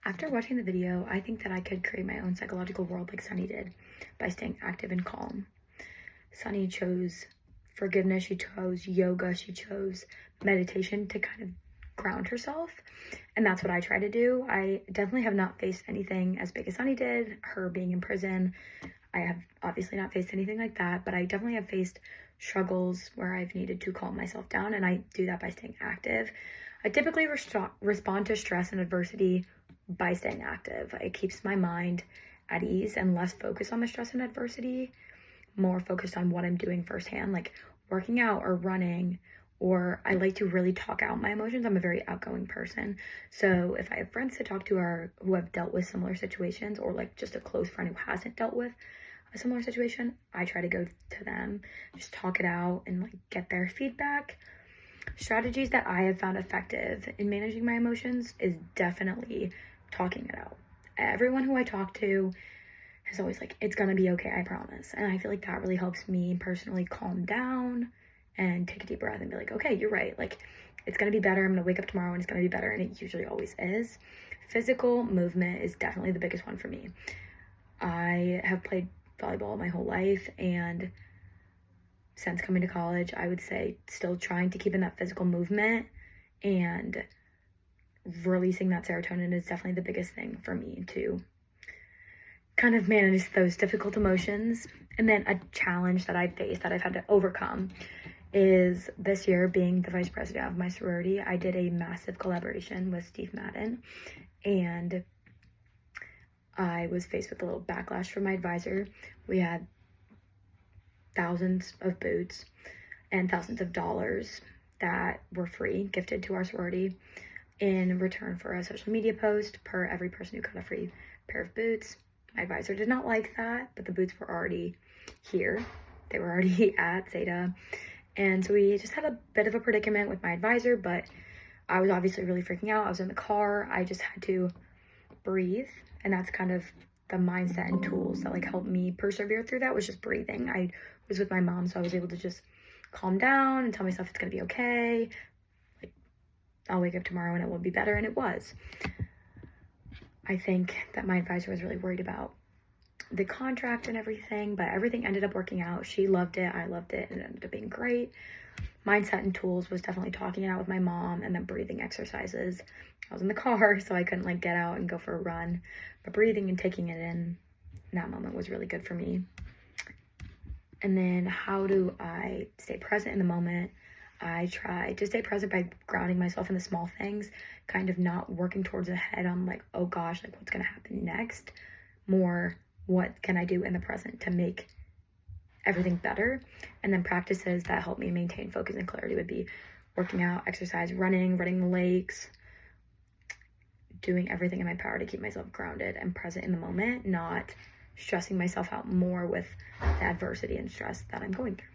After watching the video, I think that I could create my own psychological world like Sunny did by staying active and calm. Sunny chose forgiveness, she chose yoga, she chose meditation to kind of ground herself. And that's what I try to do. I definitely have not faced anything as big as Sunny did, her being in prison. I have obviously not faced anything like that, but I definitely have faced struggles where I've needed to calm myself down, and I do that by staying active. I typically respond to stress and adversity by staying active. It keeps my mind at ease and less focused on the stress and adversity, more focused on what I'm doing firsthand, like working out or running, or I like to really talk out my emotions. I'm a very outgoing person. So if I have friends to talk to or who have dealt with similar situations, or like just a close friend who hasn't dealt with a similar situation, I try to go to them, just talk it out and like get their feedback. Strategies that I have found effective in managing my emotions is definitely talking it out. Everyone who I talk to is always like, it's gonna be okay, I promise. And I feel like that really helps me personally calm down and take a deep breath and be like, okay, you're right. Like, it's gonna be better. I'm gonna wake up tomorrow and it's gonna be better. And it usually always is. Physical movement is definitely the biggest one for me. I have played volleyball my whole life, and since coming to college, I would say still trying to keep in that physical movement and releasing that serotonin is definitely the biggest thing for me to kind of manage those difficult emotions. And then a challenge that I faced that I've had to overcome is this year being the vice president of my sorority. I did a massive collaboration with Steve Madden, and I was faced with a little backlash from my advisor. We had thousands of boots and thousands of dollars that were free, gifted to our sorority in return for a social media post per every person who got a free pair of boots. My advisor did not like that, but the boots were already here. They were already at Zeta. And so we just had a bit of a predicament with my advisor, but I was obviously really freaking out. I was in the car. I just had to breathe. And that's kind of the mindset and tools that like helped me persevere through that, was just breathing. I was with my mom, so I was able to just calm down and tell myself it's gonna be okay. Like, I'll wake up tomorrow and it will be better, and it was. I think that my advisor was really worried about the contract and everything, but everything ended up working out. She loved it, I loved it, and it ended up being great. Mindset and tools was definitely talking it out with my mom, and then breathing exercises. I was in the car, so I couldn't like get out and go for a run, but breathing and taking it in that moment was really good for me. And then how do I stay present in the moment? I try to stay present by grounding myself in the small things, kind of not working towards the head on like, oh gosh, like what's gonna happen next? More, what can I do in the present to make everything better? And then practices that help me maintain focus and clarity would be working out, exercise, running the lakes, doing everything in my power to keep myself grounded and present in the moment, not stressing myself out more with the adversity and stress that I'm going through.